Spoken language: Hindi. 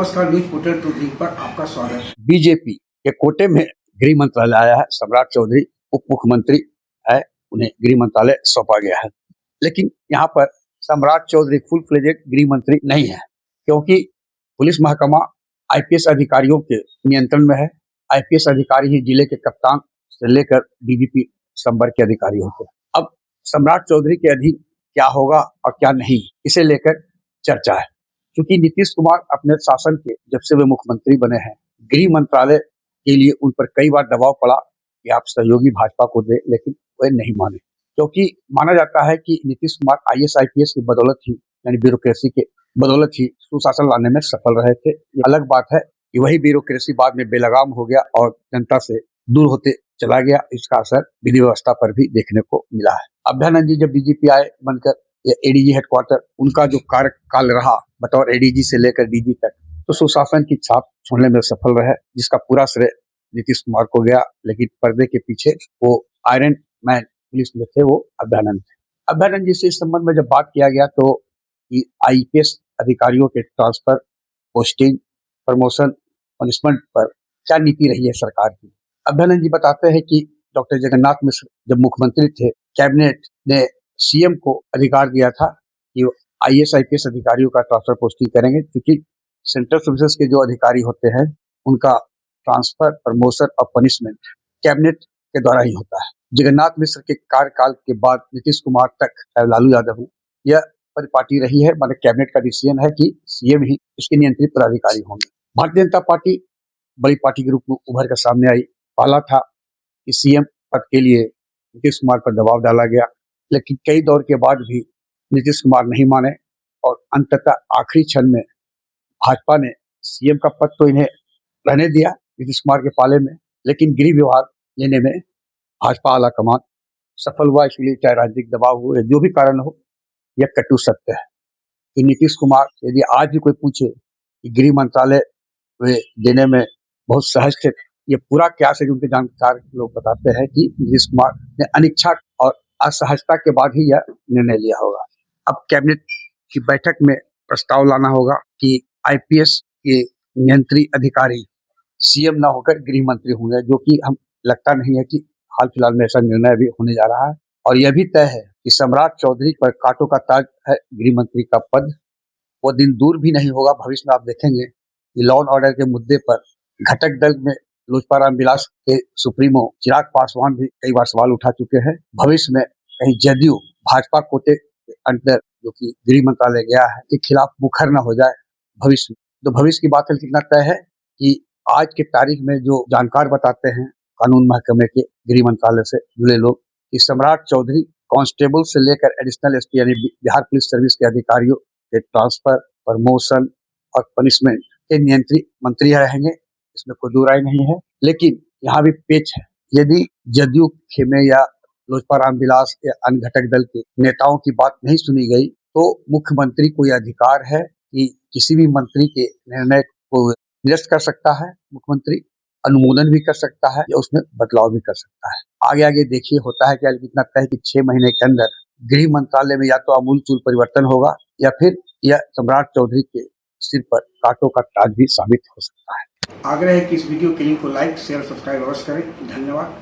नमस्कार, न्यूज पोर्टल टू दी पर आपका स्वागत है। बीजेपी के कोटे में गृह मंत्रालय आया है। सम्राट चौधरी उप मुख्यमंत्री है, उन्हें गृह मंत्रालय सौंपा गया है। लेकिन यहाँ पर सम्राट चौधरी फुल फ्लेजेड गृह मंत्री नहीं है, क्योंकि पुलिस महकमा आईपीएस अधिकारियों के नियंत्रण में है। आईपीएस अधिकारी ही जिले के कप्तान से लेकर डीजीपी संवर्ग के अधिकारी होते हैं। अब सम्राट चौधरी के अधीन क्या होगा और क्या नहीं, इसे लेकर चर्चा है। क्योंकि नीतीश कुमार अपने शासन के जब से वे मुख्यमंत्री बने हैं, गृह मंत्रालय के लिए उन पर कई बार दबाव पड़ा कि आप सहयोगी भाजपा को दे, लेकिन वे नहीं माने। क्योंकि माना जाता है कि नीतीश कुमार आईएएस आईपीएस की बदौलत ही, यानी ब्यूरोक्रेसी के बदौलत ही सुशासन लाने में सफल रहे थे। ये अलग बात है कि वही ब्यूरोक्रेसी बाद में बेलगाम हो गया और जनता से दूर होते चला गया। इसका असर विधि व्यवस्था पर भी देखने को मिला है। अभ्यानंद जी जब डीजीपी आए बनकर, एडीजी हेडक्वार्टर, उनका जो कार्यकाल रहा बतौर एडीजी से लेकर डीजी तक, तो सुशासन की छाप छोड़ने में सफल रहे, जिसका पूरा श्रेय नीतीश कुमार को गया। लेकिन पर्दे के पीछे वो आयरन मैन पुलिस में थे, वो अभ्यानंद थे। अभ्यानंद जी से इस संबंध में जब बात किया गया तो आईपीएस अधिकारियों के ट्रांसफर, पोस्टिंग, प्रमोशन, पनिशमेंट पर क्या नीति रही है सरकार की। अभ्यानंद जी बताते हैं कि डॉक्टर जगन्नाथ मिश्र जब मुख्यमंत्री थे, कैबिनेट ने सीएम को अधिकार दिया था कि आईएएस आईपीएस अधिकारियों का ट्रांसफर पोस्टिंग करेंगे, क्योंकि सेंट्रल सर्विसेज के जो अधिकारी होते हैं उनका ट्रांसफर, प्रमोशन और पनिशमेंट कैबिनेट के द्वारा ही होता है। जगन्नाथ मिश्र के कार्यकाल के बाद नीतीश कुमार तक, लालू यादव हो, यह परिपाटी रही है, माने कैबिनेट का डिसीजन है कि सीएम ही इसके नियंत्रित पदाधिकारी होंगे। भारतीय जनता पार्टी बड़ी पार्टी के रूप में उभर कर सामने आई। पहला था कि सीएम पद के लिए नीतीश कुमार पर दबाव डाला गया, लेकिन कई दौर के बाद भी नीतीश कुमार नहीं माने और अंततः आखिरी क्षण में भाजपा ने सीएम का पद तो इन्हें रहने दिया नीतीश कुमार के पाले में, लेकिन गृह विभाग लेने में भाजपा आला कमान सफल हुआ। इसलिए चाहे राजनीतिक दबाव हो या जो भी कारण हो, यह कटु सत्य है कि नीतीश कुमार, यदि आज भी कोई पूछे कि गृह मंत्रालय वे देने में बहुत सहज थे, ये पूरा क्या से उनके जानकार लोग बताते हैं कि नीतीश कुमार ने अनिच्छा और असहजता के बाद ही यह निर्णय लिया होगा। अब कैबिनेट की बैठक में प्रस्ताव लाना होगा कि आईपीएस के नियंत्री अधिकारी सीएम ना होकर गृह मंत्री होंगे, जो कि हम लगता नहीं है कि हाल फिलहाल में ऐसा निर्णय भी होने जा रहा है। और यह भी तय है कि सम्राट चौधरी पर कांटों का ताज है गृह मंत्री का पद। वो दिन दूर भी नहीं होगा, भविष्य में आप देखेंगे कि लॉ एंड ऑर्डर के मुद्दे पर घटक दल में लोजपा रामविलास के सुप्रीमो चिराग पासवान भी कई बार सवाल उठा चुके हैं। भविष्य में कहीं जदयू भाजपा कोटे के अंदर, जो कि गृह मंत्रालय गया है, के खिलाफ मुखर न हो जाए भविष्य में। तो भविष्य की बात कितना तय है कि आज के तारीख में जो जानकार बताते हैं कानून महकमे के गृह मंत्रालय से जुड़े लोग, कि सम्राट चौधरी कांस्टेबल से लेकर एडिशनल एसपी यानी बिहार पुलिस सर्विस के अधिकारियों के ट्रांसफर, प्रमोशन और पनिशमेंट के नियंत्रित मंत्री रहेंगे, इसमें कोई दो राय नहीं है। लेकिन यहाँ भी पेच है, यदि जदयू खेमे या लोजपा रामविलास या अन्य घटक दल के नेताओं की बात नहीं सुनी गई, तो मुख्यमंत्री को यह अधिकार है कि किसी भी मंत्री के निर्णय को निरस्त कर सकता है, मुख्यमंत्री अनुमोदन भी कर सकता है या उसमें बदलाव भी कर सकता है। आगे आगे देखिए होता है क्या, इतना तय है कि 6 महीने के अंदर गृह मंत्रालय में या तो आमूलचूल परिवर्तन होगा या फिर यह सम्राट चौधरी के सिर पर कांटों का ताज भी साबित हो सकता है। आग्रह है कि इस वीडियो के लिंक को लाइक, शेयर, सब्सक्राइब अवश्य करें। धन्यवाद।